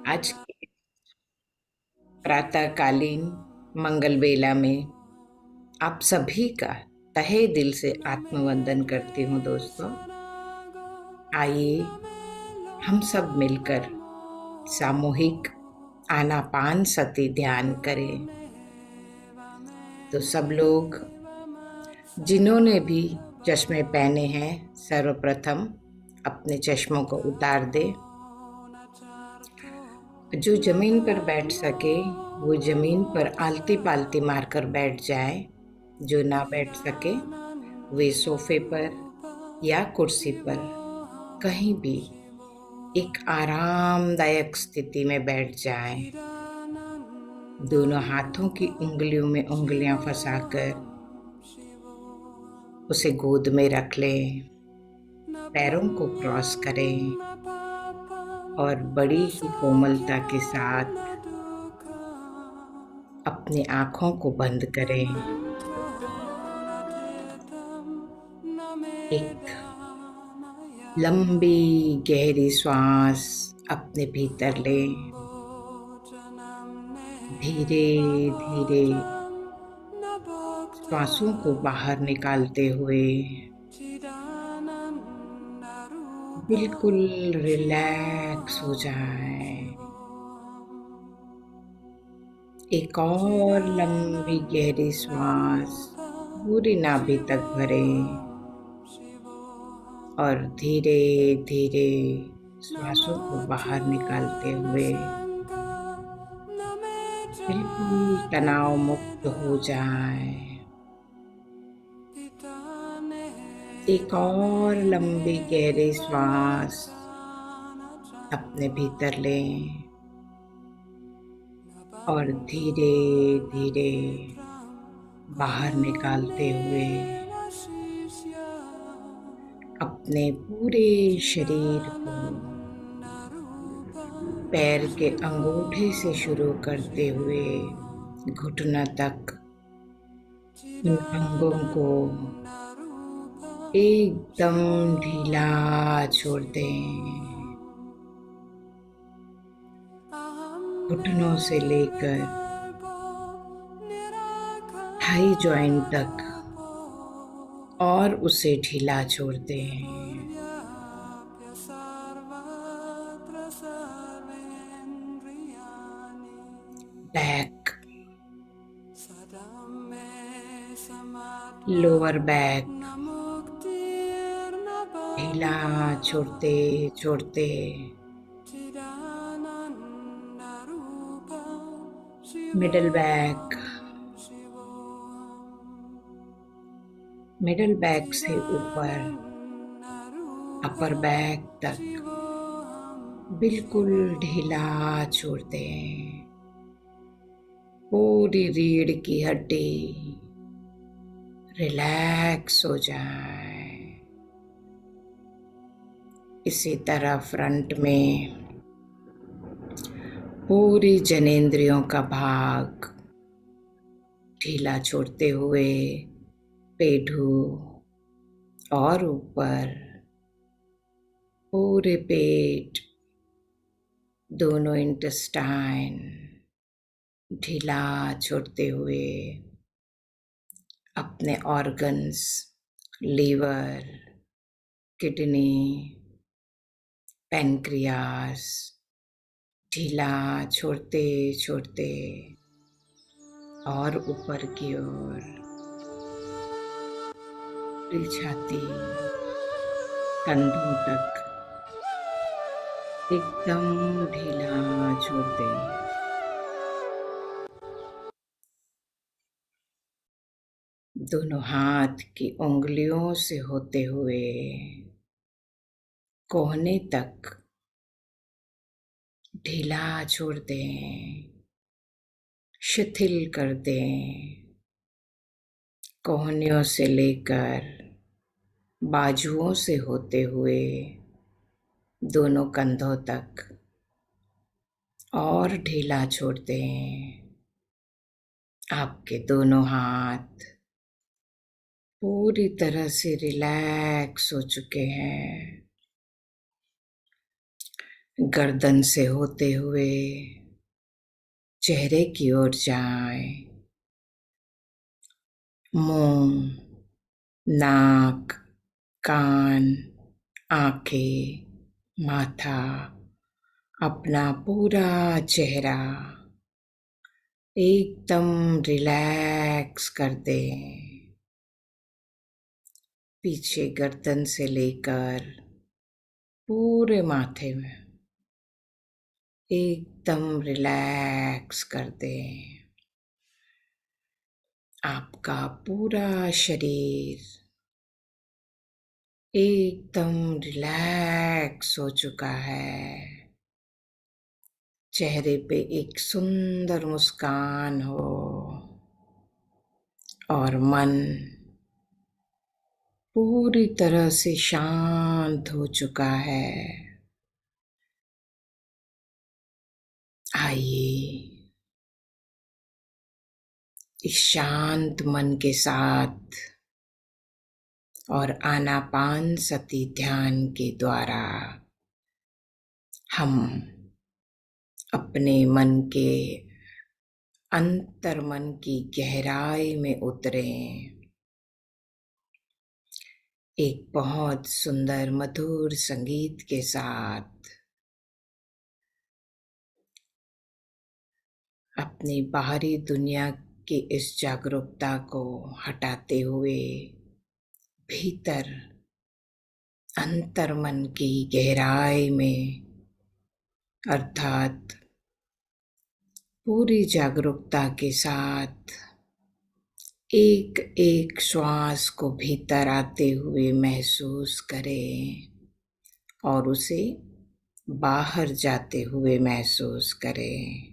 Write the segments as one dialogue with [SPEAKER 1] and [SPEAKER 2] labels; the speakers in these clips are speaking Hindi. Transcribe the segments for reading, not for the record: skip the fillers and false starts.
[SPEAKER 1] आज की प्रातःकालीन मंगल बेला में आप सभी का तहे दिल से आत्मवंदन करती हूँ दोस्तों। आइए हम सब मिलकर सामूहिक आनापान सती ध्यान करें। तो सब लोग जिन्होंने भी चश्मे पहने हैं सर्वप्रथम अपने चश्मों को उतार दे। जो जमीन पर बैठ सके वो जमीन पर आलती पालती मारकर बैठ जाए। जो ना बैठ सके वे सोफे पर या कुर्सी पर कहीं भी एक आरामदायक स्थिति में बैठ जाए। दोनों हाथों की उंगलियों में उंगलियां फंसाकर उसे गोद में रख लें। पैरों को क्रॉस करें और बड़ी ही कोमलता के साथ अपनी आंखों को बंद करें। एक लंबी गहरी श्वास अपने भीतर लें। धीरे धीरे श्वासों को बाहर निकालते हुए बिल्कुल रिलैक्स हो जाए। एक और लंबी गहरी श्वास पूरी नाभि तक भरें और धीरे धीरे श्वासों को बाहर निकालते हुए बिल्कुल तनाव मुक्त हो जाए। एक और लंबी गहरी श्वास अपने भीतर लें और धीरे धीरे बाहर निकालते हुए अपने पूरे शरीर को पैर के अंगूठे से शुरू करते हुए घुटना तक इन अंगों को एकदम ढीला छोड़ दें। घुटनों से लेकर थाई जॉइंट तक और उसे ढीला छोड़ दें। बैक, लोअर बैक ढीला छोड़ते छोड़ते मिडल बैक, मिडल बैक से ऊपर अपर बैक तक बिल्कुल ढीला छोड़ दें। पूरी रीढ़ की हड्डी रिलैक्स हो जाए। इसी तरह फ्रंट में पूरी जनेंद्रियों का भाग ढीला छोड़ते हुए पेढ़ू और ऊपर पूरे पेट, दोनों इंटेस्टाइन ढीला छोड़ते हुए अपने ऑर्गन्स, लीवर, किडनी, पैनक्रियास ढीला छोड़ते छोड़ते और ऊपर की ओर पूरी छाती, कंधों तक एकदम ढीला छोड़ दें। दोनों हाथ की उंगलियों से होते हुए कोहने तक ढीला छोड़ दें, शिथिल कर दें। कोहनियों से लेकर बाजुओं से होते हुए दोनों कंधों तक और ढीला छोड़ दें। आपके दोनों हाथ पूरी तरह से रिलैक्स हो चुके हैं। गर्दन से होते हुए चेहरे की ओर जाए। मुंह, नाक, कान, आंखें, माथा, अपना पूरा चेहरा एकदम रिलैक्स कर दें। पीछे गर्दन से लेकर पूरे माथे में एकदम रिलैक्स कर दें। आपका पूरा शरीर एकदम रिलैक्स हो चुका है। चेहरे पे एक सुंदर मुस्कान हो और मन पूरी तरह से शांत हो चुका है। आइए इस शांत मन के साथ और आनापान सति ध्यान के द्वारा हम अपने मन के अंतर मन की गहराई में उतरें। एक बहुत सुंदर मधुर संगीत के साथ अपनी बाहरी दुनिया की इस जागरूकता को हटाते हुए भीतर अंतर मन की गहराई में अर्थात पूरी जागरूकता के साथ एक एक श्वास को भीतर आते हुए महसूस करें और उसे बाहर जाते हुए महसूस करें।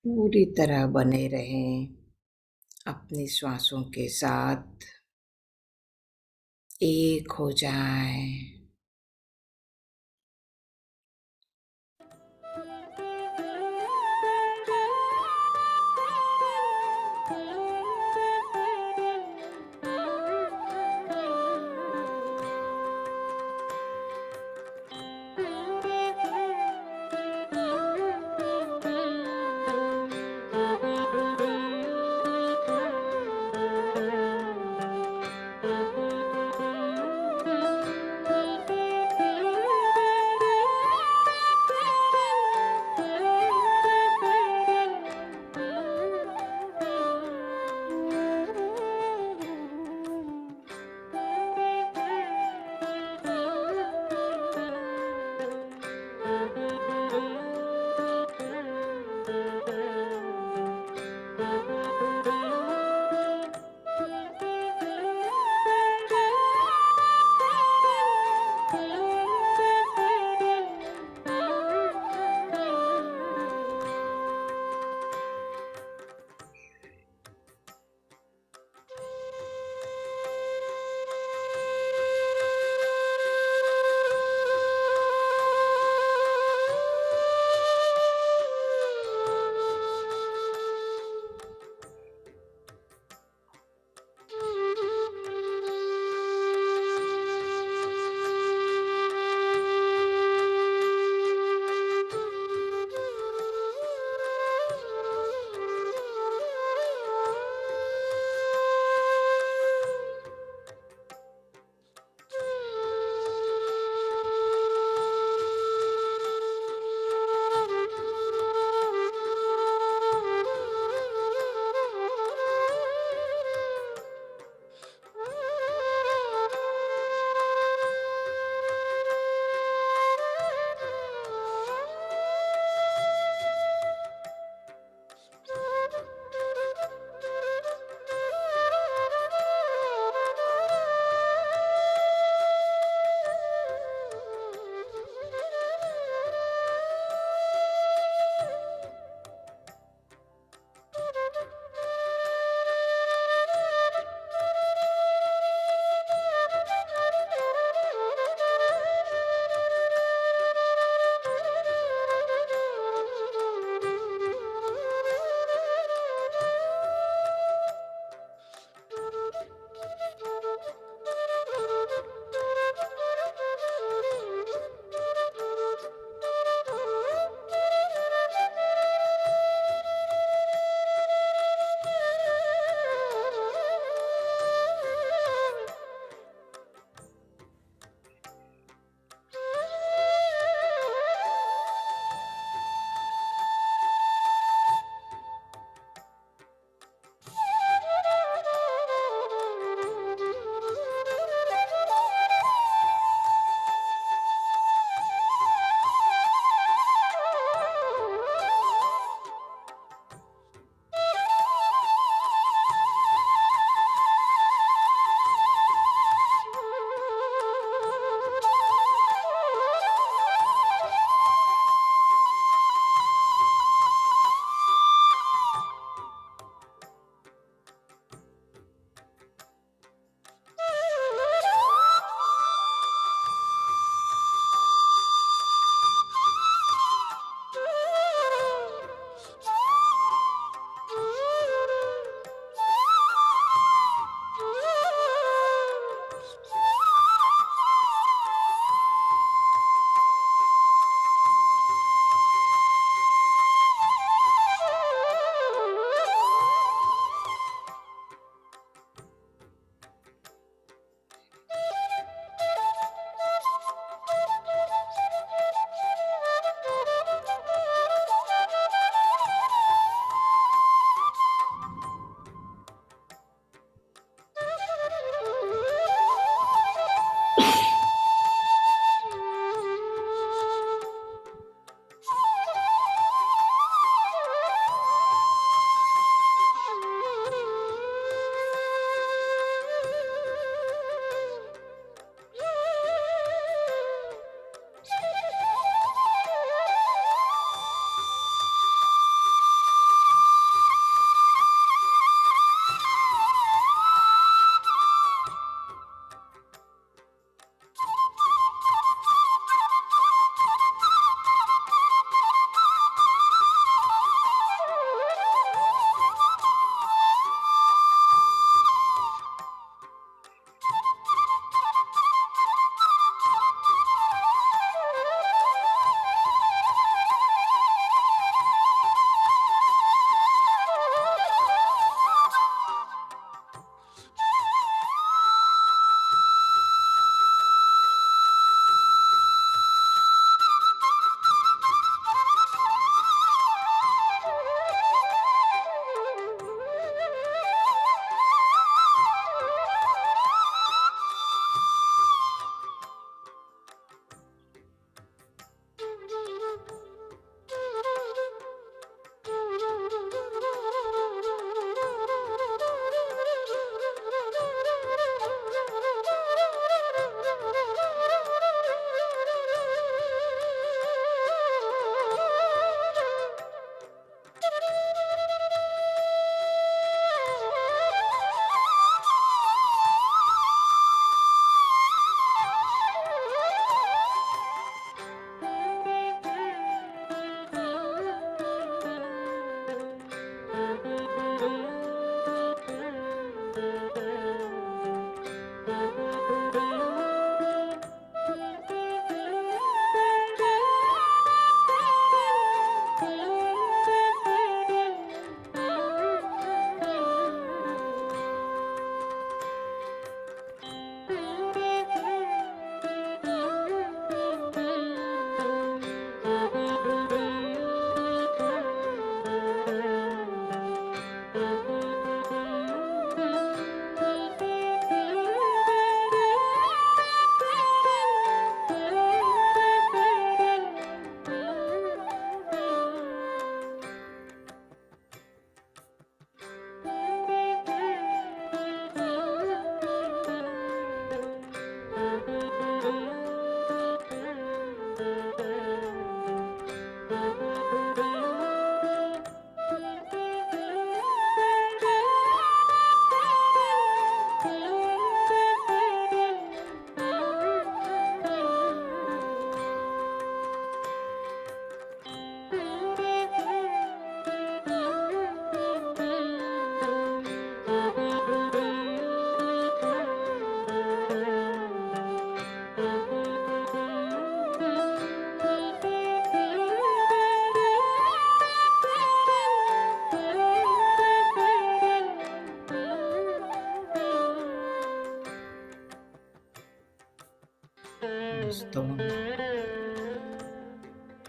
[SPEAKER 1] पूरी तरह बने रहें अपनी श्वासों के साथ, एक हो जाएं।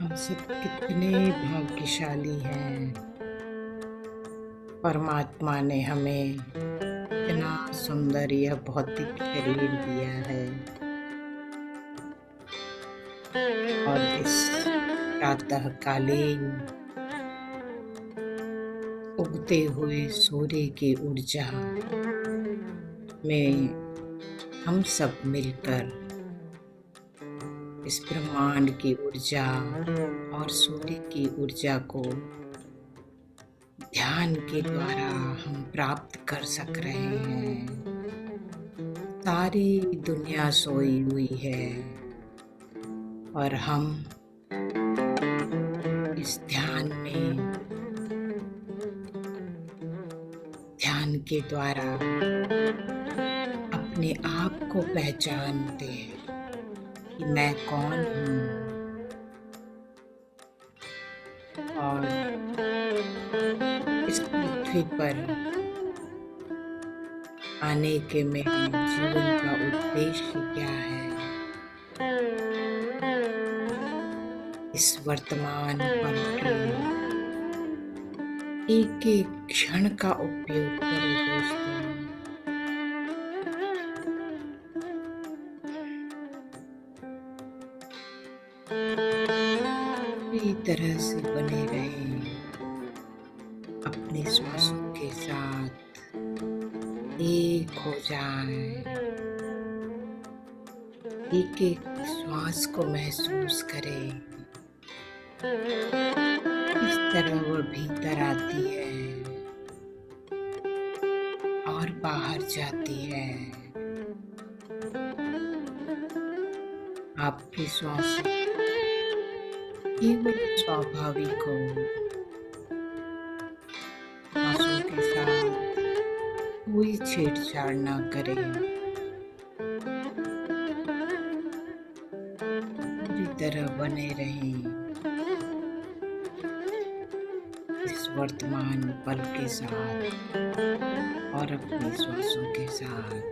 [SPEAKER 1] हम सब कितने भाग्यशाली हैं। परमात्मा ने हमें इतना सुंदर यह भौतिक शरीर दिया है और इस प्रातःकालीन उगते हुए सूर्य की ऊर्जा में हम सब मिलकर इस ब्रह्मांड की ऊर्जा और सूर्य की ऊर्जा को ध्यान के द्वारा हम प्राप्त कर सक रहे हैं। सारी दुनिया सोई हुई है और हम इस ध्यान के द्वारा अपने आप को पहचानते हैं कि मैं कौन हूँ और इस पृथ्वी पर आने के मेरे जीवन का उद्देश्य क्या है। इस वर्तमान पल के एक एक क्षण का उपयोग करें दोस्तों। पूरी तरह से बने रहें अपने श्वासों के साथ, एक हो जाएं। एक एक श्वास को महसूस करें, किस तरह वह भीतर आती है और बाहर जाती है। आपकी श्वास केवल स्वाभाविक हो, श्वासों के साथ कोई छेड़छाड़ ना करें। पूरी तरह बने रहें इस वर्तमान पल के साथ और अपनी श्वासों के साथ।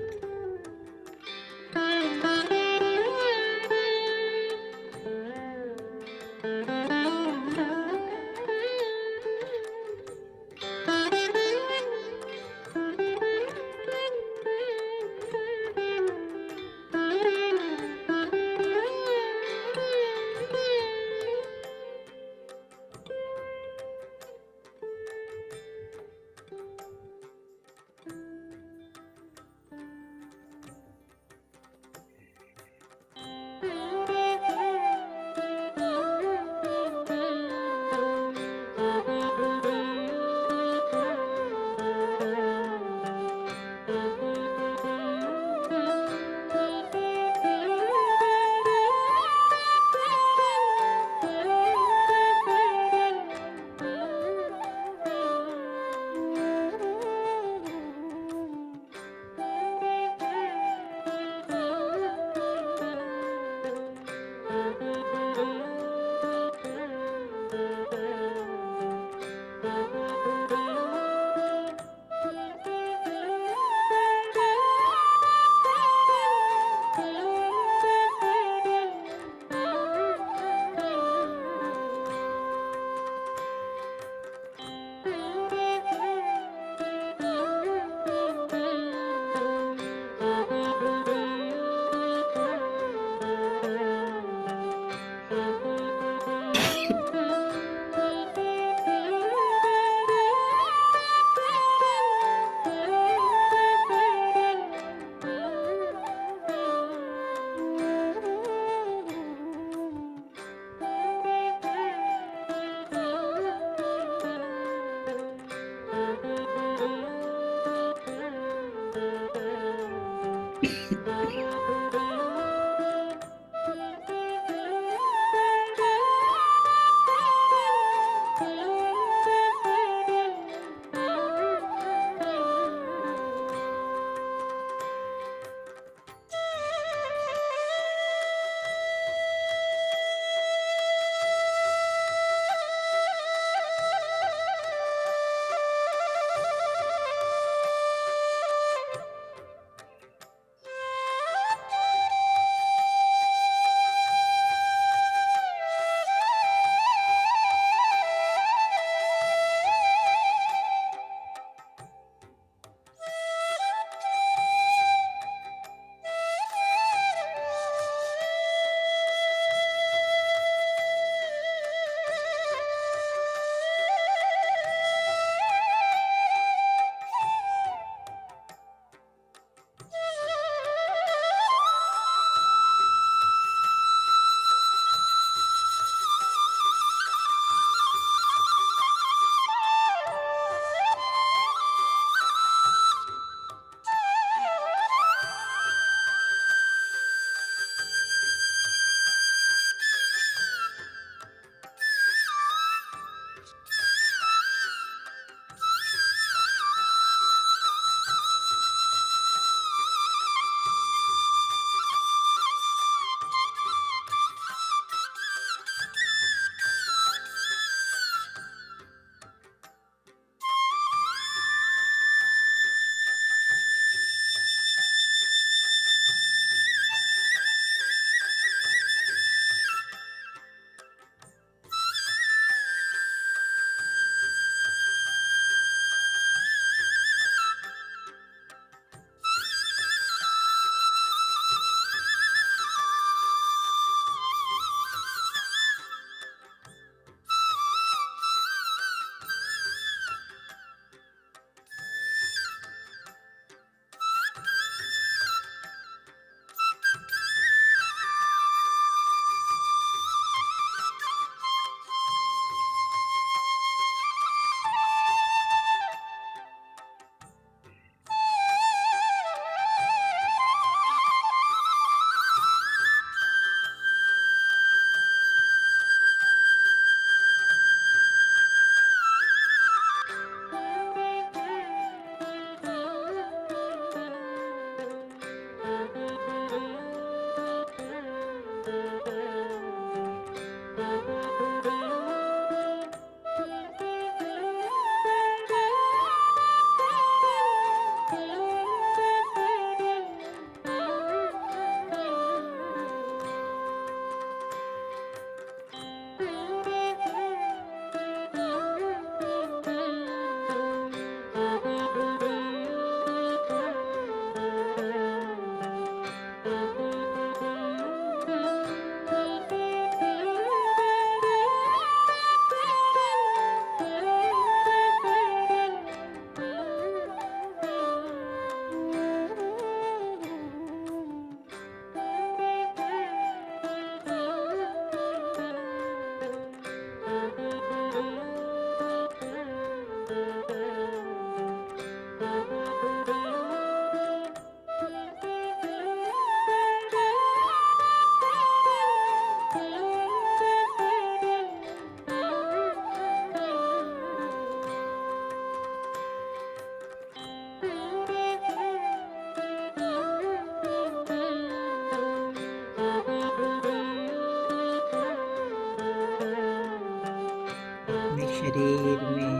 [SPEAKER 1] अपने शरीर में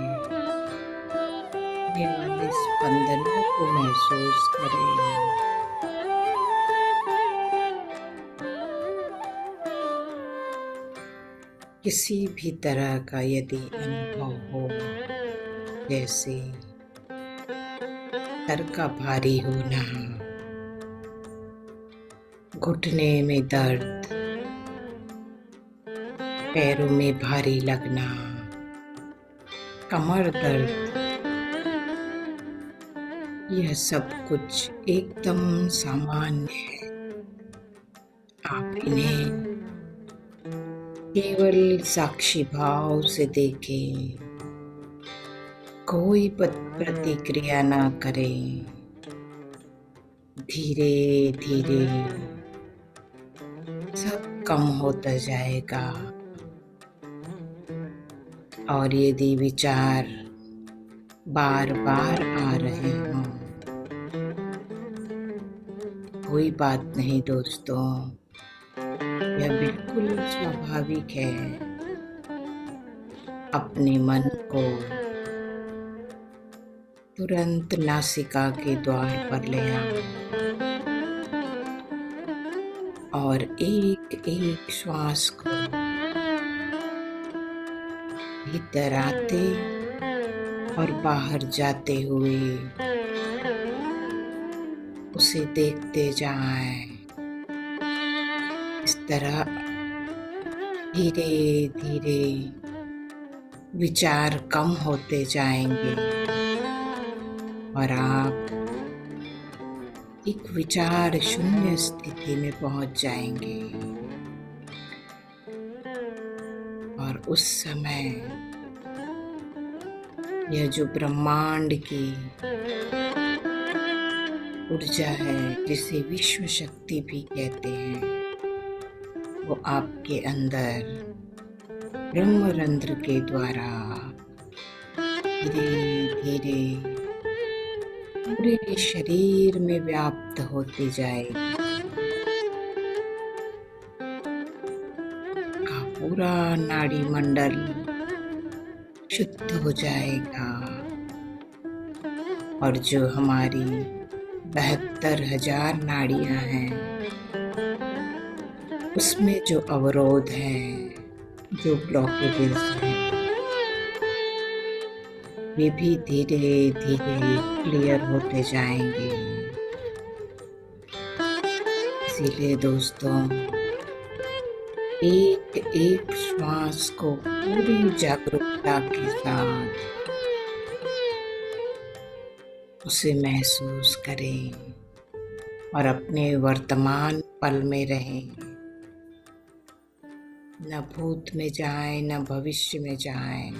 [SPEAKER 1] होने वाले स्पंदनों को महसूस करें। किसी भी तरह का यदि अनुभव हो, जैसे सर का भारी होना, घुटने में दर्द, पैरों में भारी लगना, कमर दर्द, यह सब कुछ एकदम सामान्य है। आप इन्हें केवल साक्षी भाव से देखें, कोई प्रतिक्रिया ना करें। धीरे धीरे सब कम होता जाएगा। और यदि विचार बार बार आ रहे हों, कोई बात नहीं दोस्तों, यह बिल्कुल स्वाभाविक है। अपने मन को तुरंत नासिका के द्वार पर ले आओ और एक एक श्वास को भीतर आते और बाहर जाते हुए उसे देखते जाएं। इस तरह धीरे धीरे विचार कम होते जाएंगे और आप एक विचार शून्य स्थिति में पहुंच जाएंगे। और उस समय यह जो ब्रह्मांड की ऊर्जा है, जिसे विश्व शक्ति भी कहते हैं, वो आपके अंदर ब्रह्मरंध्र के द्वारा धीरे धीरे पूरे शरीर में व्याप्त होती जाएगी। का पूरा नाड़ी मंडल शुद्ध हो जाएगा और जो हमारी 72,000 नाड़ियां हैं, उसमें जो अवरोध हैं, जो ब्लॉकेजेस हैं, वे भी धीरे धीरे क्लियर होते जाएंगे। इसीलिए दोस्तों, एक एक श्वास को पूरी जागरूकता के साथ उसे महसूस करें और अपने वर्तमान पल में रहें। न भूत में जाएं, न भविष्य में जाएं,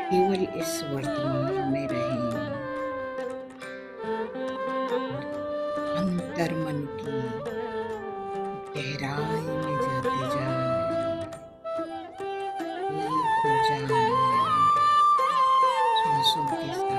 [SPEAKER 1] केवल इस वर्तमान में रहें। अंतर्मन की गहराई में जाते जाएं, एक हो जाएं श्वासों के साथ।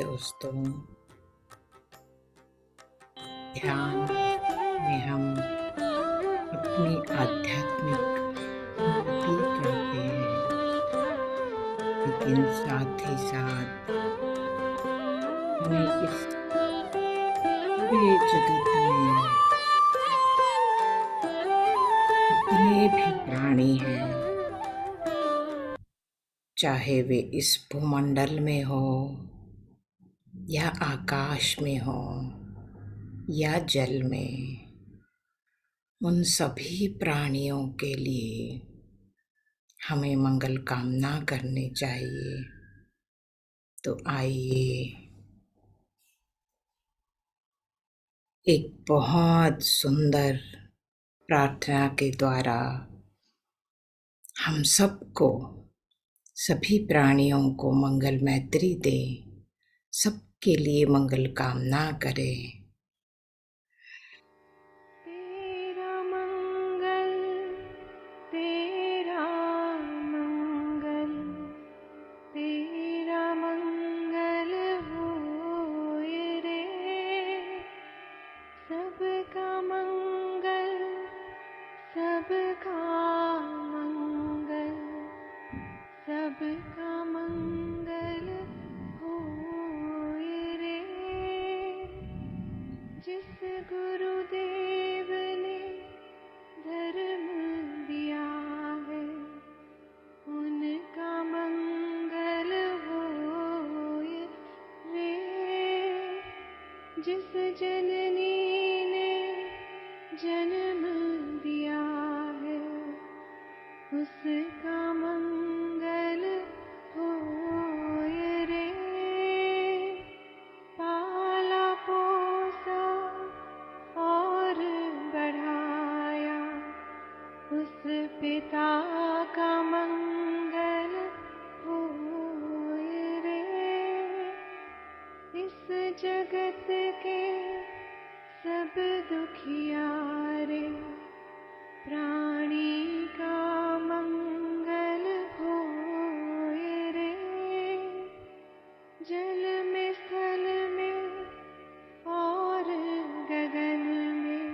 [SPEAKER 1] दोस्तों, ध्यान में हम अपनी आध्यात्मिक उन्नति चाहते हैं, लेकिन साथ ही साथ हमें इस पूरे जगत में जितने भी प्राणी हैं, चाहे वे इस भूमंडल में हो या आकाश में हो या जल में, उन सभी प्राणियों के लिए हमें मंगल कामना करनी चाहिए। तो आइए एक बहुत सुंदर प्रार्थना के द्वारा हम सबको, सभी प्राणियों को मंगल मैत्री दें, सबके लिए मंगल कामना करें।
[SPEAKER 2] सबका मंगल होए रे। जिस गुरुदेव ने धर्म दिया है, उनका मंगल होए रे। जिस जननी ने जन्म दिया है, उसका मंगल होए रे। पाला पोसा और बढ़ाया, उस पिता का मंगल होए रे। इस जगत के सब दुखियारे प्राणी का मंगल होए रे। जल में, स्थल में और गगन में,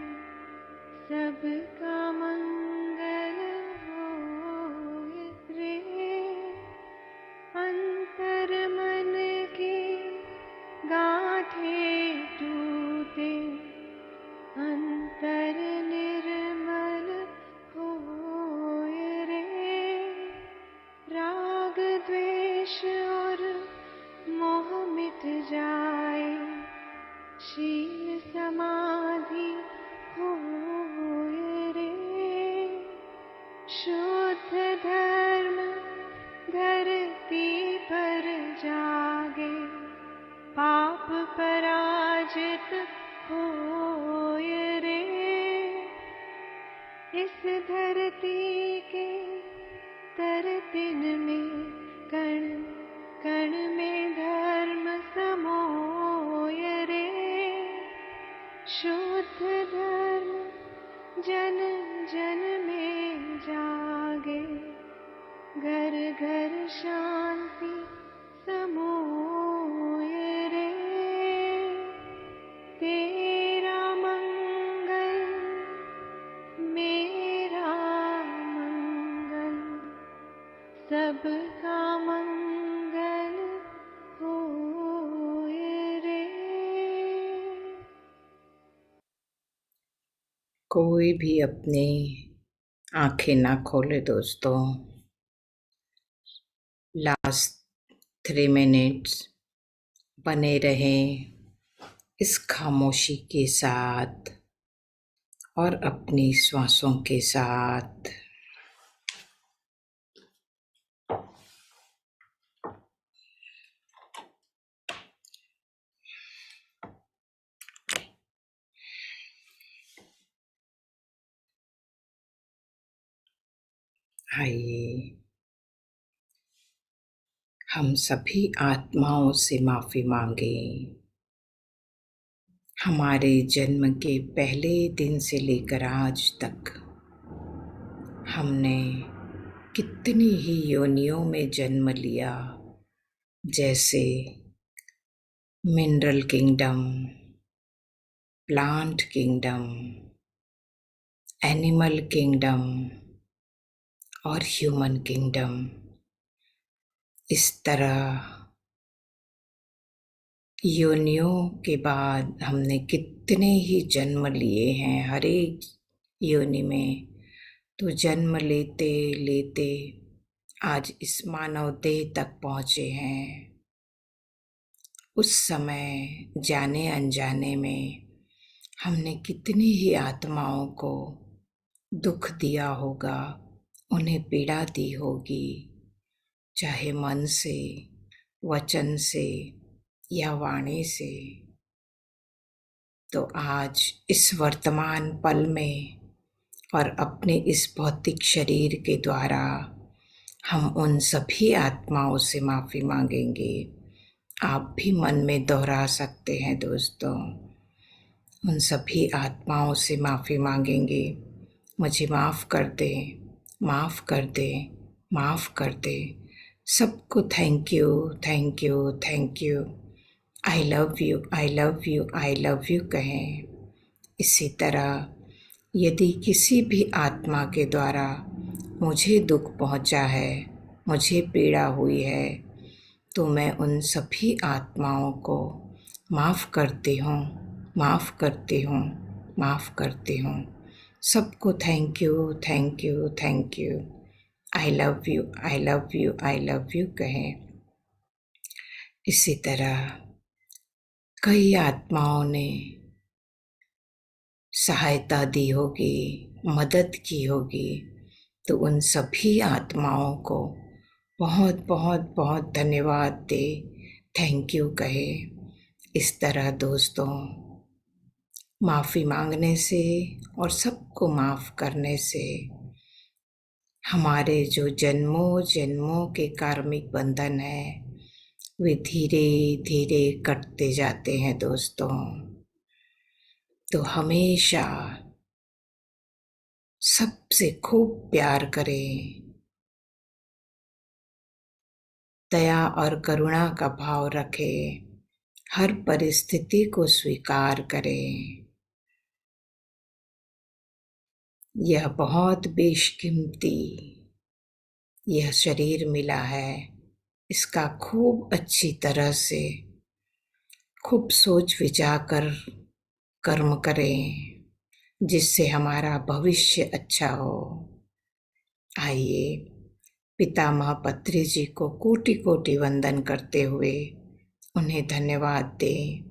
[SPEAKER 2] सबका मंगल होए रे। अंतर मन की गांठें टूटे, अंतर निर्मल होए रे। राग द्वेष और मोह मिट जाए, शील समाधि होए रे। शुद्ध धर्म धरती पर जागे, पाप पराजित होए रे। इस धरती के तरतिन में, कण कण में धर्म समोए रे। शुद्ध धर्म जन जन में जागे, घर घर शांति समोए रे। तेरा मंगल मेरा मंगल, सबका मंगल होए रे।
[SPEAKER 1] कोई भी अपनी आंखें ना खोले दोस्तों। लास्ट 3 मिनट्स बने रहें इस खामोशी के साथ और अपनी श्वासों के साथ। आइए हम सभी आत्माओं से माफ़ी मांगें। हमारे जन्म के पहले दिन से लेकर आज तक हमने कितनी ही योनियों में जन्म लिया, जैसे mineral kingdom, plant kingdom, animal kingdom और ह्यूमन किंगडम। इस तरह योनियों के बाद हमने कितने ही जन्म लिए हैं हर एक योनि में। तो जन्म लेते लेते आज इस मानव देह तक पहुँचे हैं। उस समय जाने अनजाने में हमने कितनी ही आत्माओं को दुख दिया होगा, उन्हें पीड़ा दी होगी, चाहे मन से, वचन से या वाणी से। तो आज इस वर्तमान पल में और अपने इस भौतिक शरीर के द्वारा हम उन सभी आत्माओं से माफ़ी मांगेंगे। आप भी मन में दोहरा सकते हैं दोस्तों। उन सभी आत्माओं से माफ़ी मांगेंगे, मुझे माफ़ कर दे, माफ़ कर दे, माफ़ कर दे। सबको thank you, thank you, thank you, I love you, I love you, I love you कहें। इसी तरह यदि किसी भी आत्मा के द्वारा मुझे दुख पहुंचा है, मुझे पीड़ा हुई है, तो मैं उन सभी आत्माओं को माफ़ करती हूँ, माफ़ करती हूँ, माफ़ करती हूँ। सबको thank you, thank you, thank you, I love you, I love you, I love you कहें। इसी तरह कई आत्माओं ने सहायता दी होगी, मदद की होगी, तो उन सभी आत्माओं को बहुत बहुत बहुत धन्यवाद दे, थैंक यू कहे। इस तरह दोस्तों, माफ़ी मांगने से और सबको माफ़ करने से हमारे जो जन्मों जन्मों के कार्मिक बंधन हैं वे धीरे धीरे कटते जाते हैं दोस्तों। तो हमेशा सबसे खूब प्यार करें, दया और करुणा का भाव रखें, हर परिस्थिति को स्वीकार करें। यह बहुत बेशकीमती यह शरीर मिला है, इसका खूब अच्छी तरह से खूब सोच विचार कर कर्म करें, जिससे हमारा भविष्य अच्छा हो। आइए पितामह पत्री जी को कोटि कोटि वंदन करते हुए उन्हें धन्यवाद दें।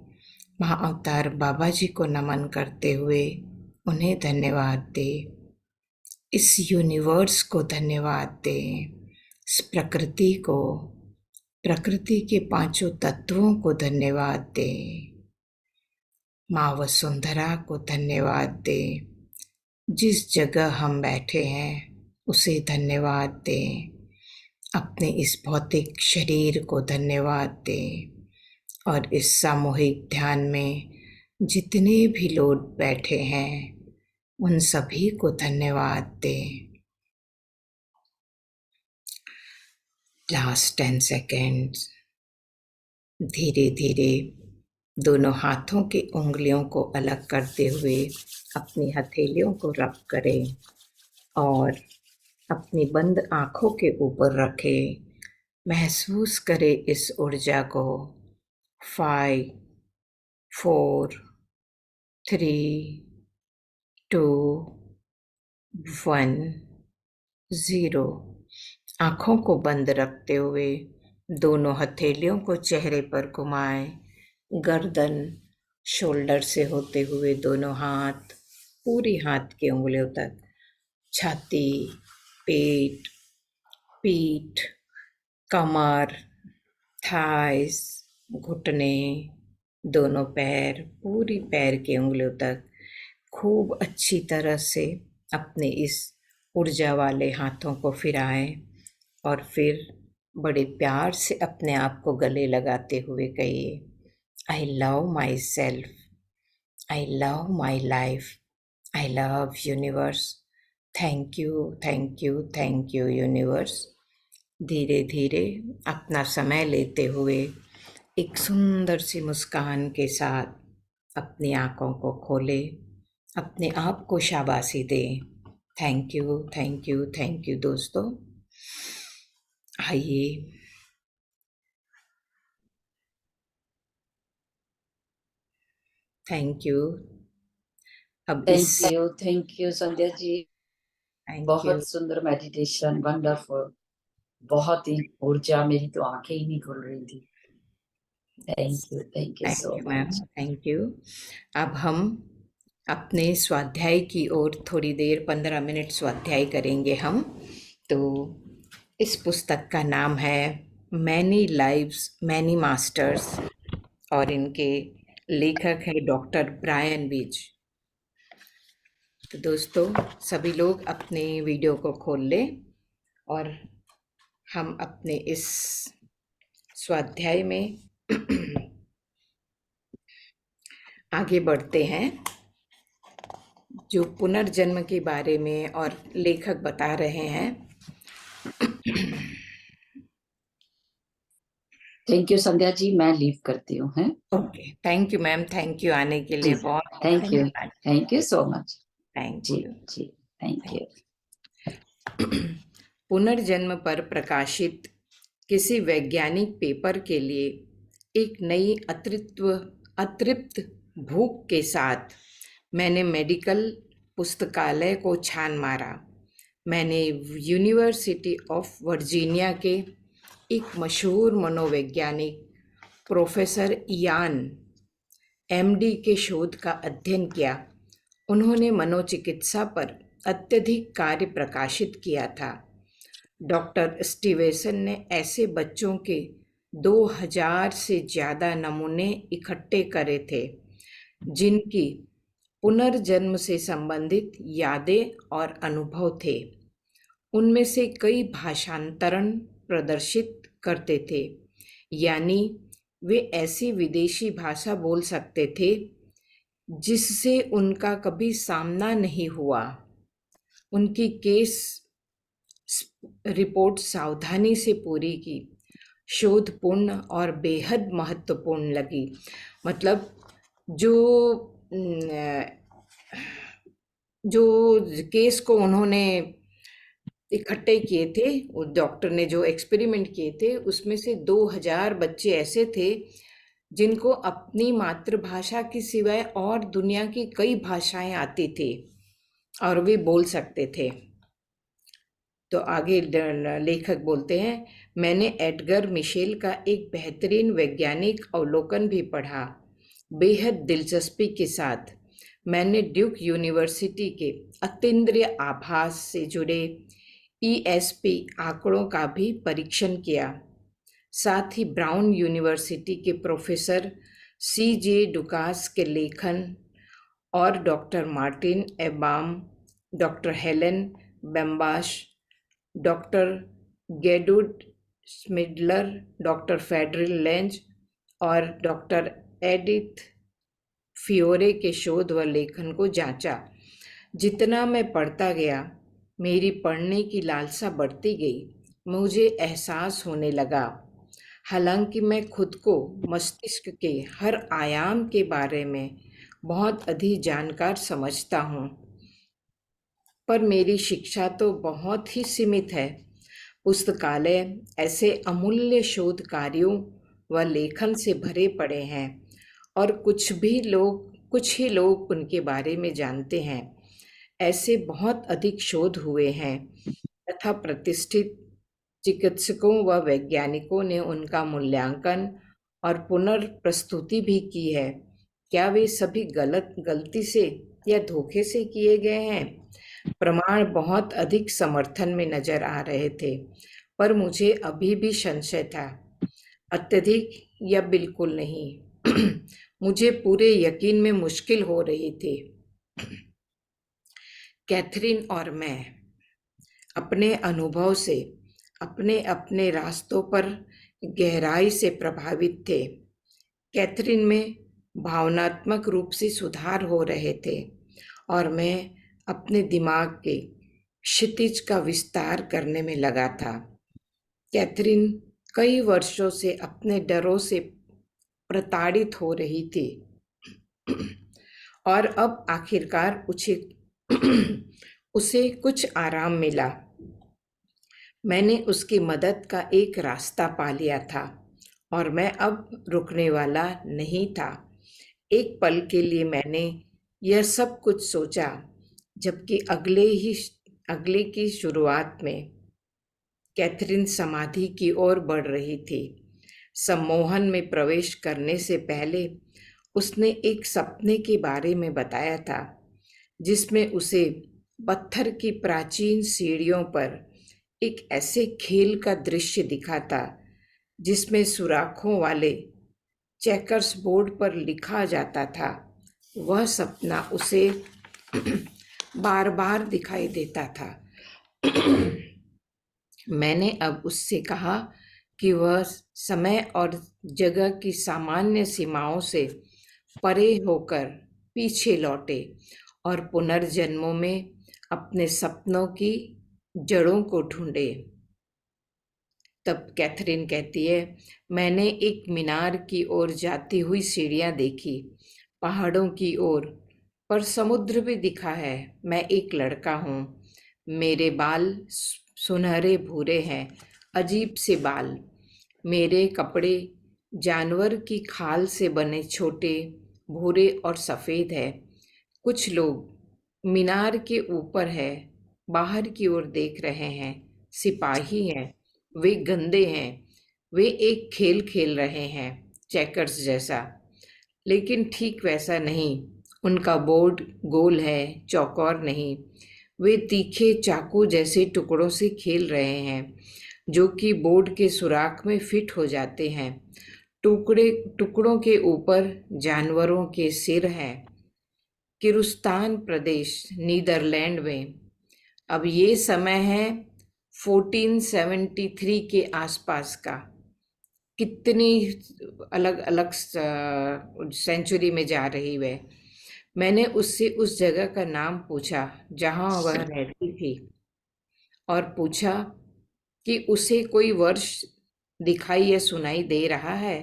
[SPEAKER 1] महाअवतार बाबा जी को नमन करते हुए उन्हें धन्यवाद दें। इस यूनिवर्स को धन्यवाद दें, इस प्रकृति को, प्रकृति के पांचों तत्वों को धन्यवाद दें। माँ वसुंधरा को धन्यवाद दें। जिस जगह हम बैठे हैं उसे धन्यवाद दें। अपने इस भौतिक शरीर को धन्यवाद दें और इस सामूहिक ध्यान में जितने भी लोग बैठे हैं उन सभी को धन्यवाद दें। Last 10 seconds. धीरे धीरे दोनों हाथों की उंगलियों को अलग करते हुए अपनी हथेलियों को रब करें और अपनी बंद आँखों के ऊपर रखें। महसूस करें इस ऊर्जा को। 5 4 3 2 1 0। आँखों को बंद रखते हुए दोनों हथेलियों को चेहरे पर घुमाएं। गर्दन शोल्डर से होते हुए दोनों हाथ पूरी हाथ की उंगलियों तक, छाती, पेट, पीठ, कमर, थाइस, घुटने, दोनों पैर, पूरी पैर की उंगलियों तक खूब अच्छी तरह से अपने इस ऊर्जा वाले हाथों को फिराएं और फिर बड़े प्यार से अपने आप को गले लगाते हुए कहिए, I love my self, I love my life, I love universe, thank you, thank you, thank you universe. धीरे धीरे अपना समय लेते हुए एक सुंदर सी मुस्कान के साथ अपनी आंखों को खोले, अपने आप को शाबाशी दें। Thank you, thank you, thank you दोस्तों। आइए, थैंक यू। अब इस
[SPEAKER 3] thank you Sandhya ji.
[SPEAKER 1] Thank you.
[SPEAKER 3] बहुत सुंदर मेडिटेशन, वंडरफुल। बहुत ही ऊर्जा, मेरी तो आंखें ही नहीं खुल रही थी। Thank you
[SPEAKER 1] thank
[SPEAKER 3] so
[SPEAKER 1] you ma'am,
[SPEAKER 3] much.
[SPEAKER 1] Thank you. अब हम अपने स्वाध्याय की ओर थोड़ी देर 15 मिनट स्वाध्याय करेंगे हम। तो इस पुस्तक का नाम है मैनी लाइव्स मैनी मास्टर्स और इनके लेखक है डॉक्टर ब्रायन बीज। तो दोस्तों, सभी लोग अपने वीडियो को खोल लें और हम अपने इस स्वाध्याय में आगे बढ़ते हैं, जो पुनर्जन्म के बारे में और लेखक बता रहे हैं।
[SPEAKER 3] थैंक यू संध्या जी, मैं लीव करती हूँ। हैं,
[SPEAKER 1] okay, thank you ma'am, thank you आने के लिए, बहुत धन्यवाद।
[SPEAKER 3] Thank you so much.
[SPEAKER 1] Thank
[SPEAKER 3] जी
[SPEAKER 1] यू।
[SPEAKER 3] जी, थैंक यू।
[SPEAKER 1] पुनर्जन्म पर प्रकाशित किसी वैज्ञानिक पेपर के लिए एक नई अतृप्त भूख के साथ मैंने मेडिकल पुस्तकालय को छान मारा। मैंने यूनिवर्सिटी ऑफ वर्जीनिया के एक मशहूर मनोवैज्ञानिक प्रोफेसर इयान एमडी के शोध का अध्ययन किया। उन्होंने मनोचिकित्सा पर अत्यधिक कार्य प्रकाशित किया था। डॉक्टर स्टीवेसन ने ऐसे बच्चों के 2000 से ज़्यादा नमूने इकट्ठे करे थे जिनकी पुनर्जन्म से संबंधित यादें और अनुभव थे। उनमें से कई भाषांतरण प्रदर्शित करते थे, यानी वे ऐसी विदेशी भाषा बोल सकते थे जिससे उनका कभी सामना नहीं हुआ। उनकी केस रिपोर्ट सावधानी से पूरी की, शोधपूर्ण और बेहद महत्वपूर्ण लगी। मतलब जो केस को उन्होंने इकट्ठे किए थे, उस डॉक्टर ने जो एक्सपेरिमेंट किए थे, उसमें से 2000 बच्चे ऐसे थे जिनको अपनी मातृभाषा के सिवाय और दुनिया की कई भाषाएं आती थी और वे बोल सकते थे। तो आगे लेखक बोलते हैं, मैंने एडगर मिशेल का एक बेहतरीन वैज्ञानिक अवलोकन भी पढ़ा। बेहद दिलचस्पी के साथ मैंने ड्यूक यूनिवर्सिटी के अतीन्द्रिय आभास से जुड़े ईएसपी आंकड़ों का भी परीक्षण किया। साथ ही ब्राउन यूनिवर्सिटी के प्रोफेसर सीजे डुकास के लेखन और doctor Martin Ebon, doctor Helen Wambach, doctor गेडुड स्मिडलर, डॉक्टर फेडरिल लेंज और डॉक्टर एडिथ फियोरे के शोध व लेखन को जांचा। जितना मैं पढ़ता गया, मेरी पढ़ने की लालसा बढ़ती गई। मुझे एहसास होने लगा, हालांकि मैं खुद को मस्तिष्क के हर आयाम के बारे में बहुत अधिक जानकार समझता हूँ, पर मेरी शिक्षा तो बहुत ही सीमित है। पुस्तकालय ऐसे अमूल्य शोध कार्यों व लेखन से भरे पड़े हैं और कुछ ही लोग उनके बारे में जानते हैं। ऐसे बहुत अधिक शोध हुए हैं तथा प्रतिष्ठित चिकित्सकों व वैज्ञानिकों ने उनका मूल्यांकन और पुनर्प्रस्तुति भी की है। क्या वे सभी गलती से या धोखे से किए गए हैं? प्रमाण बहुत अधिक समर्थन में नजर आ रहे थे, पर मुझे अभी भी संशय था, अत्यधिक या बिल्कुल नहीं। मुझे पूरे यकीन में मुश्किल हो रही थी। कैथरीन और मैं अपने अनुभव से अपने अपने रास्तों पर गहराई से प्रभावित थे। कैथरीन में भावनात्मक रूप से सुधार हो रहे थे और मैं अपने दिमाग के क्षितिज का विस्तार करने में लगा था। कैथरीन कई वर्षों से अपने डरों से प्रताड़ित हो रही थी और अब आखिरकार उसे कुछ आराम मिला। मैंने उसकी मदद का एक रास्ता पा लिया था और मैं अब रुकने वाला नहीं था। एक पल के लिए मैंने यह सब कुछ सोचा, जबकि अगले की शुरुआत में कैथरीन समाधि की ओर बढ़ रही थी। सम्मोहन में प्रवेश करने से पहले उसने एक सपने के बारे में बताया था, जिसमें उसे पत्थर की प्राचीन सीढ़ियों पर एक ऐसे खेल का दृश्य दिखा था जिसमें सुराखों वाले चेकर्स बोर्ड पर लिखा जाता था। वह सपना उसे बार बार दिखाई देता था। मैंने अब उससे कहा कि वह समय और जगह की सामान्य सीमाओं से परे होकर पीछे लौटे और पुनर्जन्मों में अपने सपनों की जड़ों को ढूंढे। तब कैथरीन कहती है, मैंने एक मीनार की ओर जाती हुई सीढ़ियां देखी, पहाड़ों की ओर, पर समुद्र भी दिखा है। मैं एक लड़का हूँ, मेरे बाल सुनहरे भूरे हैं, अजीब से बाल। मेरे कपड़े जानवर की खाल से बने, छोटे, भूरे और सफ़ेद है। कुछ लोग मीनार के ऊपर है, बाहर की ओर देख रहे हैं, सिपाही हैं, वे गंदे हैं, वे एक खेल खेल रहे हैं, चेकर्स जैसा, लेकिन ठीक वैसा नहीं। उनका बोर्ड गोल है, चौकोर नहीं। वे तीखे चाकू जैसे टुकड़ों से खेल रहे हैं, जो कि बोर्ड के सुराख में फिट हो जाते हैं। टुकड़ों के ऊपर जानवरों के सिर हैं। किरुस्तान प्रदेश, नीदरलैंड में। अब ये समय है 1473 के आसपास का। कितनी अलग अलग सेंचुरी में जा रही वह। मैंने उससे उस जगह का नाम पूछा जहां वह रहती थी और पूछा कि उसे कोई वर्ष दिखाई या सुनाई दे रहा है।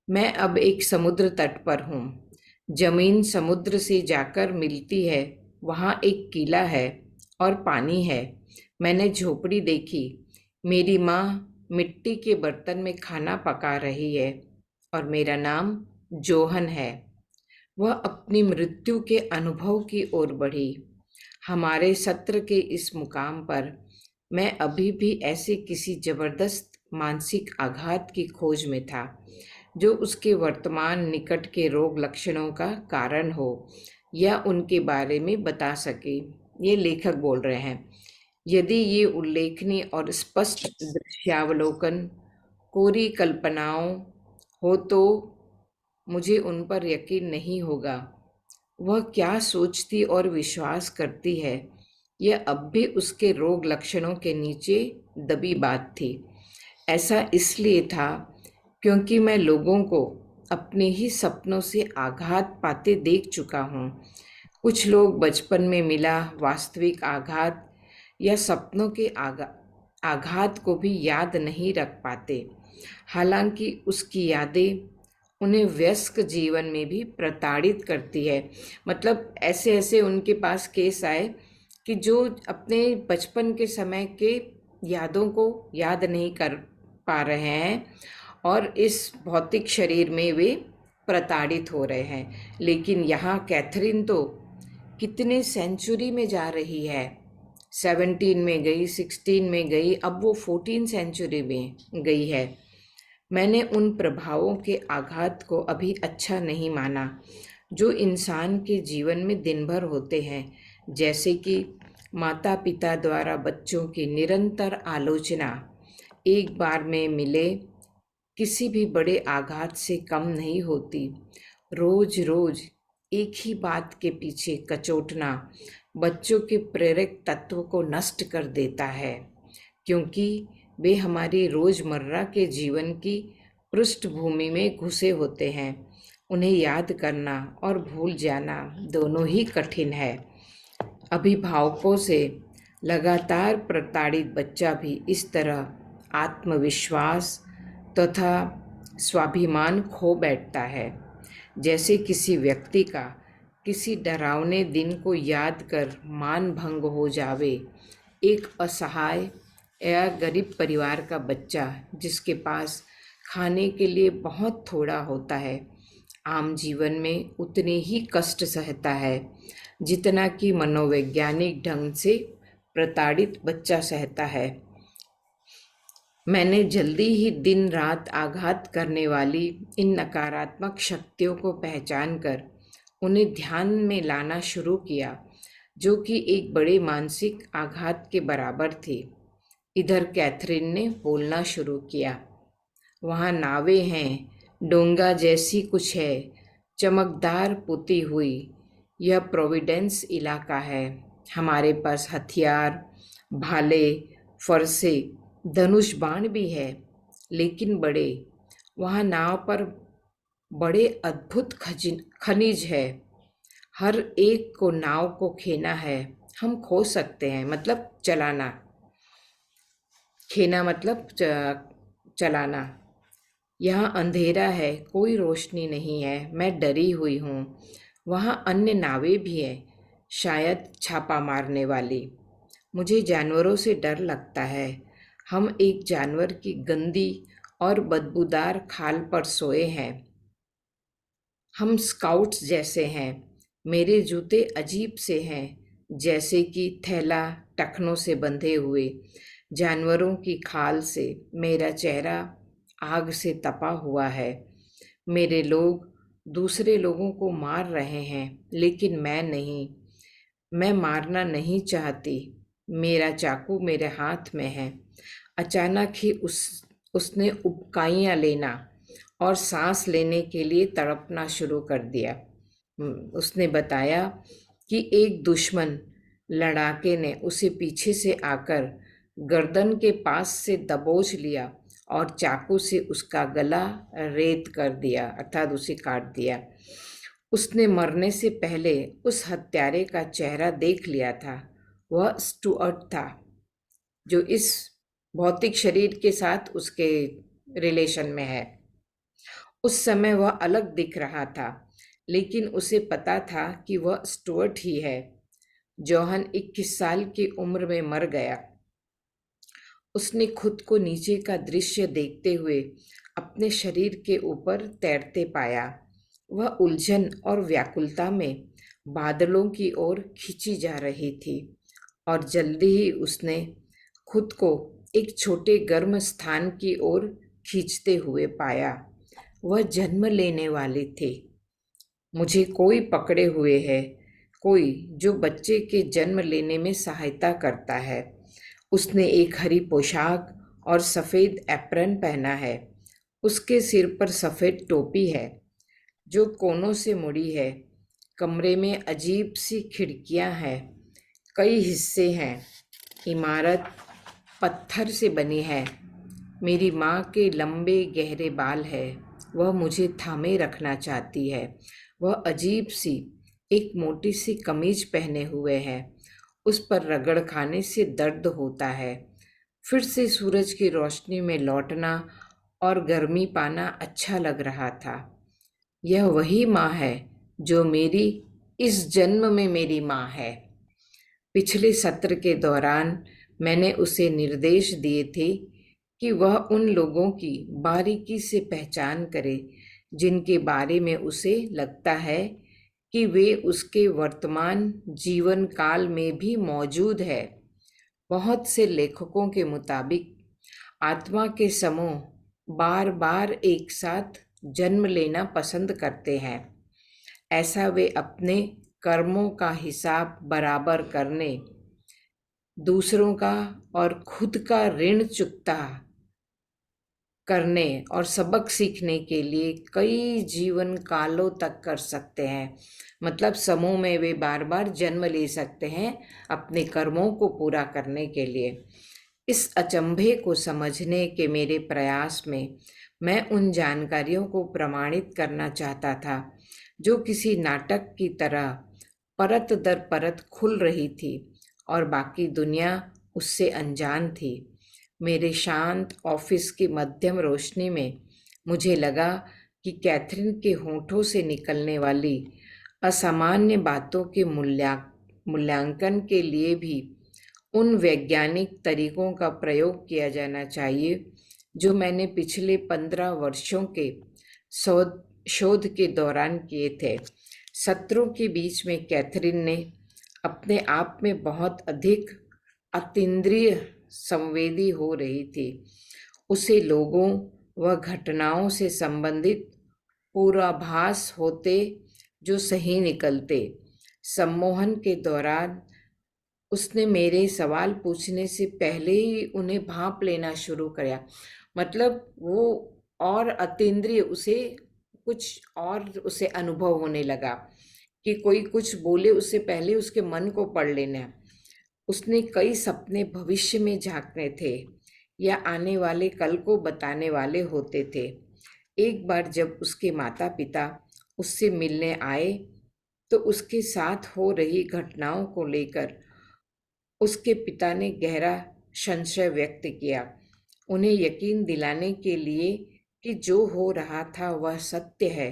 [SPEAKER 1] मैं अब एक समुद्र तट पर हूँ। जमीन समुद्र से जाकर मिलती है। वहाँ एक किला है और पानी है। मैंने झोपड़ी देखी। मेरी माँ मिट्टी के बर्तन में खाना पका रही है और मेरा नाम जोहन है। वह अपनी मृत्यु के अनुभव की ओर बढ़ी। हमारे सत्र के इस मुकाम पर मैं अभी भी ऐसे किसी जबरदस्त मानसिक आघात की खोज में था, जो उसके वर्तमान निकट के रोग लक्षणों का कारण हो या उनके बारे में बता सके। ये लेखक बोल रहे हैं। यदि ये उल्लेखनीय और स्पष्ट दृश्यावलोकन कोरी कल्पनाओं हो तो मुझे उन पर यकीन नहीं होगा। वह क्या सोचती और विश्वास करती है, यह अब भी उसके रोग लक्षणों के नीचे दबी बात थी। ऐसा इसलिए था क्योंकि मैं लोगों को अपने ही सपनों से आघात पाते देख चुका हूँ। कुछ लोग बचपन में मिला वास्तविक आघात या सपनों के आघात को भी याद नहीं रख पाते, हालांकि उसकी यादें उन्हें व्यस्क जीवन में भी प्रताड़ित करती है। मतलब ऐसे ऐसे उनके पास केस आए कि जो अपने बचपन के समय के यादों को याद नहीं कर पा रहे हैं और इस भौतिक शरीर में वे प्रताड़ित हो रहे हैं। लेकिन यहाँ कैथरीन तो कितने सेंचुरी में जा रही है। 17 में गई, 16 में गई, अब वो 14 सेंचुरी में गई है। मैंने उन प्रभावों के आघात को अभी अच्छा नहीं माना जो इंसान के जीवन में दिन भर होते हैं, जैसे कि माता पिता द्वारा बच्चों की निरंतर आलोचना एक बार में मिले किसी भी बड़े आघात से कम नहीं होती। रोज रोज एक ही बात के पीछे कचोटना बच्चों के प्रेरक तत्व को नष्ट कर देता है, क्योंकि वे हमारी रोजमर्रा के जीवन की पृष्ठभूमि में घुसे होते हैं। उन्हें याद करना और भूल जाना दोनों ही कठिन है। अभिभावकों से लगातार प्रताड़ित बच्चा भी इस तरह आत्मविश्वास तथा स्वाभिमान खो बैठता है, जैसे किसी व्यक्ति का किसी डरावने दिन को याद कर मान भंग हो जावे। एक असहाय या गरीब परिवार का बच्चा जिसके पास खाने के लिए बहुत थोड़ा होता है, आम जीवन में उतने ही कष्ट सहता है जितना कि मनोवैज्ञानिक ढंग से प्रताड़ित बच्चा सहता है। मैंने जल्दी ही दिन रात आघात करने वाली इन नकारात्मक शक्तियों को पहचान कर उन्हें ध्यान में लाना शुरू किया, जो कि एक बड़े मानसिक आघात के बराबर थी। इधर कैथरीन ने बोलना शुरू किया। वहाँ नावें हैं, डोंगा जैसी कुछ है, चमकदार पुती हुई। यह प्रोविडेंस इलाका है। हमारे पास हथियार, भाले, फरसे, धनुष बाण भी है, लेकिन बड़े। वहाँ नाव पर बड़े अद्भुत खनिज है। हर एक को नाव को खेना है। हम खो सकते हैं, मतलब चलाना। खेना मतलब चलाना। यहाँ अंधेरा है, कोई रोशनी नहीं है। मैं डरी हुई हूँ। वहाँ अन्य नावें भी हैं, शायद छापा मारने वाली। मुझे जानवरों से डर लगता है। हम एक जानवर की गंदी और बदबूदार खाल पर सोए हैं। हम स्काउट्स जैसे हैं। मेरे जूते अजीब से हैं, जैसे कि थैला टखनों से बंधे हुए। जानवरों की खाल से मेरा चेहरा आग से तपा हुआ है। मेरे लोग दूसरे लोगों को मार रहे हैं, लेकिन मैं नहीं। मैं मारना नहीं चाहती। मेरा चाकू मेरे हाथ में है। अचानक ही उसने उबकाइयाँ लेना और सांस लेने के लिए तड़पना शुरू कर दिया। उसने बताया कि एक दुश्मन लड़ाके ने उसे पीछे से आकर गर्दन के पास से दबोच लिया और चाकू से उसका गला रेत कर दिया, अर्थात उसे काट दिया। उसने मरने से पहले उस हत्यारे का चेहरा देख लिया था। वह स्टुअर्ट था, जो इस भौतिक शरीर के साथ उसके रिलेशन में है। उस समय वह अलग दिख रहा था, लेकिन उसे पता था कि वह स्टुअर्ट ही है। जॉहन 21 साल की उम्र में मर गया। उसने खुद को नीचे का दृश्य देखते हुए अपने शरीर के ऊपर तैरते पाया। वह उलझन और व्याकुलता में बादलों की ओर खींची जा रही थी, और जल्दी ही उसने खुद को एक छोटे गर्म स्थान की ओर खींचते हुए पाया। वह जन्म लेने वाली थी। मुझे कोई पकड़े हुए है, कोई जो बच्चे के जन्म लेने में सहायता करता है। उसने एक हरी पोशाक और सफ़ेद एप्रन पहना है। उसके सिर पर सफ़ेद टोपी है जो कोनों से मुड़ी है। कमरे में अजीब सी खिड़कियां हैं, कई हिस्से हैं। इमारत पत्थर से बनी है। मेरी माँ के लंबे गहरे बाल है। वह मुझे थामे रखना चाहती है। वह अजीब सी एक मोटी सी कमीज पहने हुए है। उस पर रगड़ खाने से दर्द होता है। फिर से सूरज की रोशनी में लौटना और गर्मी पाना अच्छा लग रहा था। यह वही माँ है जो मेरी इस जन्म में मेरी माँ है। पिछले सत्र के दौरान मैंने उसे निर्देश दिए थे कि वह उन लोगों की बारीकी से पहचान करे जिनके बारे में उसे लगता है कि वे उसके वर्तमान जीवन काल में भी मौजूद है। बहुत से लेखकों के मुताबिक आत्मा के समूह बार बार एक साथ जन्म लेना पसंद करते हैं। ऐसा वे अपने कर्मों का हिसाब बराबर करने, दूसरों का और खुद का ऋण चुकता करने और सबक सीखने के लिए कई जीवन कालों तक कर सकते हैं। मतलब समूह में वे बार बार जन्म ले सकते हैं अपने कर्मों को पूरा करने के लिए। इस अचंभे को समझने के मेरे प्रयास में मैं उन जानकारियों को प्रमाणित करना चाहता था जो किसी नाटक की तरह परत दर परत खुल रही थी और बाकी दुनिया उससे अनजान थी। मेरे शांत ऑफिस की मध्यम रोशनी में मुझे लगा कि कैथरीन के होठों से निकलने वाली असामान्य बातों के मूल्यांकन के लिए भी उन वैज्ञानिक तरीकों का प्रयोग किया जाना चाहिए जो मैंने पिछले 15 वर्षों के शोध के दौरान किए थे। सत्रों के बीच में कैथरीन ने अपने आप में बहुत अधिक अतीन्द्रिय संवेदी हो रही थी। उसे लोगों व घटनाओं से संबंधित पूर्वाभास होते जो सही निकलते। सम्मोहन के दौरान उसने मेरे सवाल पूछने से पहले ही उन्हें भांप लेना शुरू किया। मतलब वो और अतीन्द्रिय उसे कुछ और उसे अनुभव होने लगा कि कोई कुछ बोले उससे पहले उसके मन को पढ़ लेना। उसने कई सपने भविष्य में झांकने थे या आने वाले कल को बताने वाले होते थे। एक बार जब उसके माता पिता उससे मिलने आए तो उसके साथ हो रही घटनाओं को लेकर उसके पिता ने गहरा संशय व्यक्त किया, उन्हें यकीन दिलाने के लिए कि जो हो रहा था वह सत्य है।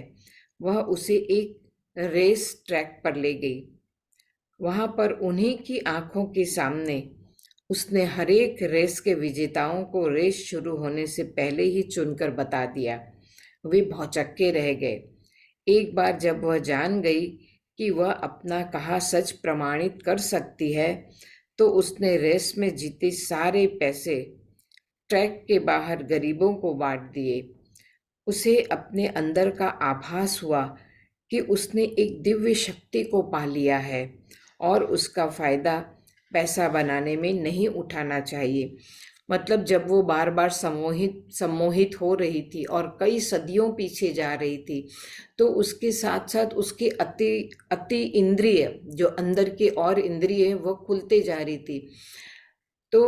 [SPEAKER 1] वह उसे एक रेस ट्रैक पर ले गई। वहां पर उन्हीं की आंखों के सामने उसने हरेक रेस के विजेताओं को रेस शुरू होने से पहले ही चुनकर बता दिया। वे भौचक्के रह गए। एक बार जब वह जान गई कि वह अपना कहा सच प्रमाणित कर सकती है तो उसने रेस में जीते सारे पैसे ट्रैक के बाहर गरीबों को बांट दिए। उसे अपने अंदर का आभास हुआ कि उसने एक दिव्य शक्ति को पा लिया है और उसका फायदा पैसा बनाने में नहीं उठाना चाहिए। मतलब जब वो बार बार सम्मोहित हो रही थी और कई सदियों पीछे जा रही थी तो उसके साथ साथ उसके अति इंद्रिय जो अंदर के और इंद्रिय वो खुलते जा रही थी। तो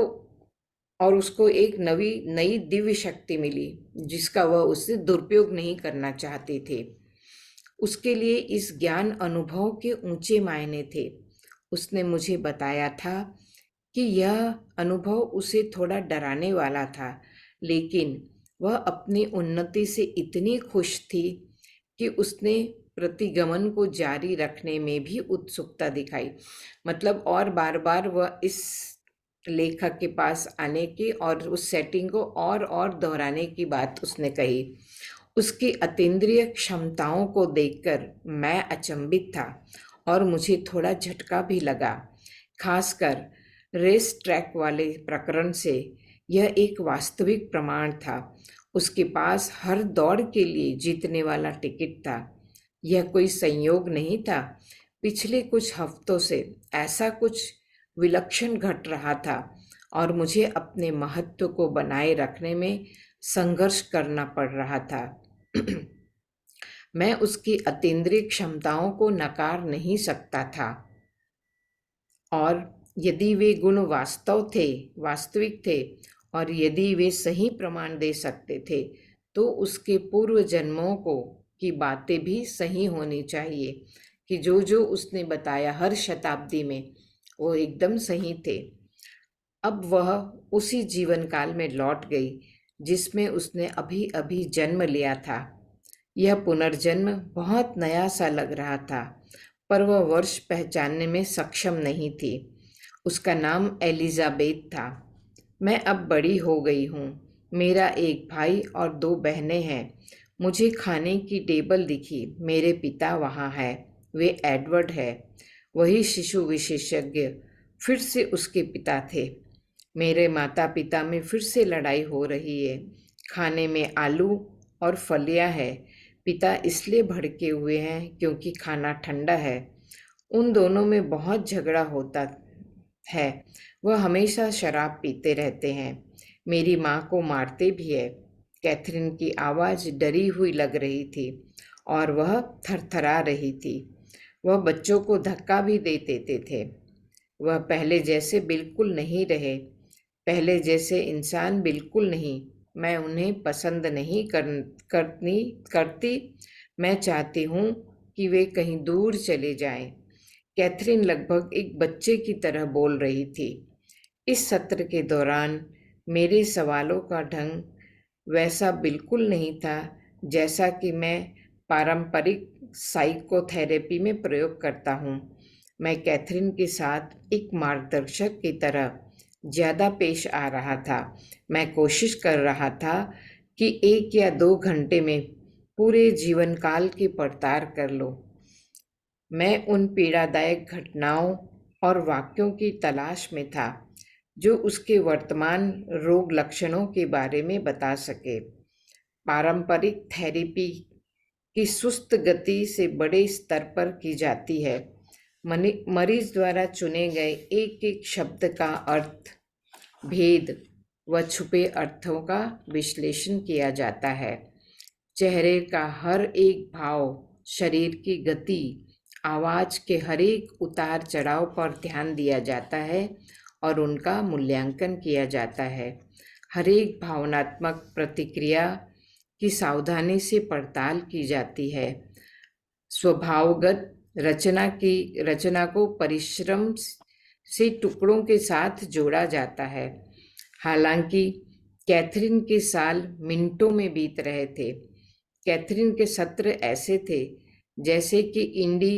[SPEAKER 1] और उसको एक नई दिव्य शक्ति मिली जिसका वह उससे दुरुपयोग नहीं करना चाहते थे। उसके लिए इस ज्ञान अनुभव के ऊंचे मायने थे। उसने मुझे बताया था कि यह अनुभव उसे थोड़ा डराने वाला था, लेकिन वह अपनी उन्नति से इतनी खुश थी कि उसने प्रतिगमन को जारी रखने में भी उत्सुकता दिखाई। मतलब और बार बार वह इस लेखक के पास आने की और उस सेटिंग को और दोहराने की बात उसने कही। उसकी अतीन्द्रिय क्षमताओं को देखकर मैं अचंभित था और मुझे थोड़ा झटका भी लगा। खासकर रेस ट्रैक वाले प्रकरण से यह एक वास्तविक प्रमाण था। उसके पास हर दौड़ के लिए जीतने वाला टिकट था। यह कोई संयोग नहीं था। पिछले कुछ हफ्तों से ऐसा कुछ विलक्षण घट रहा था और मुझे अपने महत्व को बनाए रखने में संघर्ष करना पड़ रहा था। मैं उसकी अतीन्द्रिय क्षमताओं को नकार नहीं सकता था और यदि वे गुण वास्तविक थे और यदि वे सही प्रमाण दे सकते थे तो उसके पूर्व जन्मों की बातें भी सही होनी चाहिए कि जो उसने बताया हर शताब्दी में वो एकदम सही थे। अब वह उसी जीवन काल में लौट गई जिसमें उसने अभी अभी जन्म लिया था। यह पुनर्जन्म बहुत नया सा लग रहा था, पर वह वर्ष पहचानने में सक्षम नहीं थी। उसका नाम एलिजाबेथ था। मैं अब बड़ी हो गई हूँ। मेरा एक भाई और 2 बहनें हैं। मुझे खाने की टेबल दिखी। मेरे पिता वहाँ है। वे एडवर्ड है, वही शिशु विशेषज्ञ। फिर से उसके पिता थे। मेरे माता पिता में फिर से लड़ाई हो रही है। खाने में आलू और फलियां है। पिता इसलिए भड़के हुए हैं क्योंकि खाना ठंडा है। उन दोनों में बहुत झगड़ा होता है। वह हमेशा शराब पीते रहते हैं। मेरी माँ को मारते भी है। कैथरीन की आवाज़ डरी हुई लग रही थी और वह थरथरा रही थी। वह बच्चों को धक्का भी दे देते थे। वह पहले जैसे बिल्कुल नहीं रहे। पहले जैसे इंसान बिल्कुल नहीं। मैं उन्हें पसंद नहीं करती। मैं चाहती हूँ कि वे कहीं दूर चले जाएं। कैथरीन लगभग एक बच्चे की तरह बोल रही थी। इस सत्र के दौरान मेरे सवालों का ढंग वैसा बिल्कुल नहीं था जैसा कि मैं पारंपरिक साइकोथेरेपी में प्रयोग करता हूँ। मैं कैथरीन के साथ एक मार्गदर्शक की तरह ज़्यादा पेश आ रहा था। मैं कोशिश कर रहा था कि 1 या 2 घंटे में पूरे जीवन काल की पड़ताल कर लो। मैं उन पीड़ादायक घटनाओं और वाक्यों की तलाश में था जो उसके वर्तमान रोग लक्षणों के बारे में बता सके। पारंपरिक थेरेपी की सुस्त गति से बड़े स्तर पर की जाती है। मरीज द्वारा चुने गए एक एक शब्द का अर्थ, भेद व छुपे अर्थों का विश्लेषण किया जाता है। चेहरे का हर एक भाव, शरीर की गति, आवाज के हर एक उतार चढ़ाव पर ध्यान दिया जाता है और उनका मूल्यांकन किया जाता है। हर एक भावनात्मक प्रतिक्रिया की सावधानी से पड़ताल की जाती है। स्वभावगत रचना को परिश्रम से टुकड़ों के साथ जोड़ा जाता है। हालांकि कैथरीन के साल मिनटों में बीत रहे थे। कैथरीन के सत्र ऐसे थे जैसे कि इंडी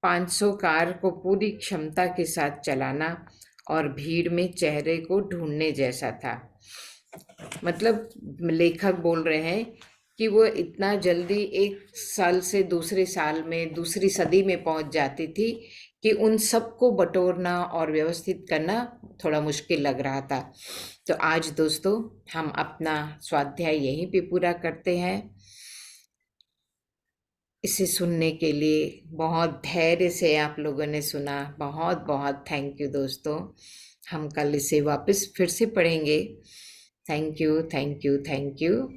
[SPEAKER 1] 500 कार को पूरी क्षमता के साथ चलाना और भीड़ में चेहरे को ढूंढने जैसा था। मतलब लेखक बोल रहे हैं कि वो इतना जल्दी एक साल से दूसरे साल में, दूसरी सदी में पहुंच जाती थी कि उन सबको बटोरना और व्यवस्थित करना थोड़ा मुश्किल लग रहा था। तो आज दोस्तों हम अपना स्वाध्याय यहीं पे पूरा करते हैं। इसे सुनने के लिए बहुत धैर्य से आप लोगों ने सुना, बहुत बहुत थैंक यू दोस्तों। हम कल इसे वापस फिर से पढ़ेंगे। Thank you, thank you, thank you.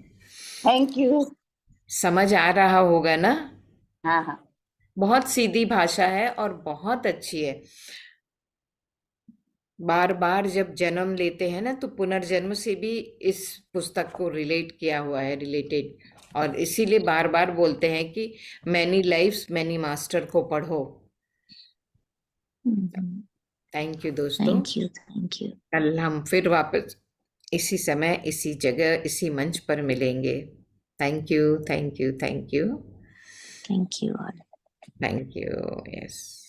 [SPEAKER 4] Thank you.
[SPEAKER 1] समझ आ रहा होगा ना?
[SPEAKER 4] हाँ हाँ,
[SPEAKER 1] बहुत सीधी भाषा है और बहुत अच्छी है। बार बार जब जन्म लेते हैं ना तो पुनर्जन्म से भी इस पुस्तक को रिलेट किया हुआ है, रिलेटेड, और इसीलिए बार बार बोलते हैं कि मैनी लाइफ्स मैनी मास्टर को पढ़ो। थैंक यू दोस्तों।
[SPEAKER 4] Thank you.
[SPEAKER 1] कल हम फिर वापस इसी समय, इसी जगह, इसी मंच पर मिलेंगे। Thank you, thank you, thank you,
[SPEAKER 4] thank you all.
[SPEAKER 1] Thank you. Yes.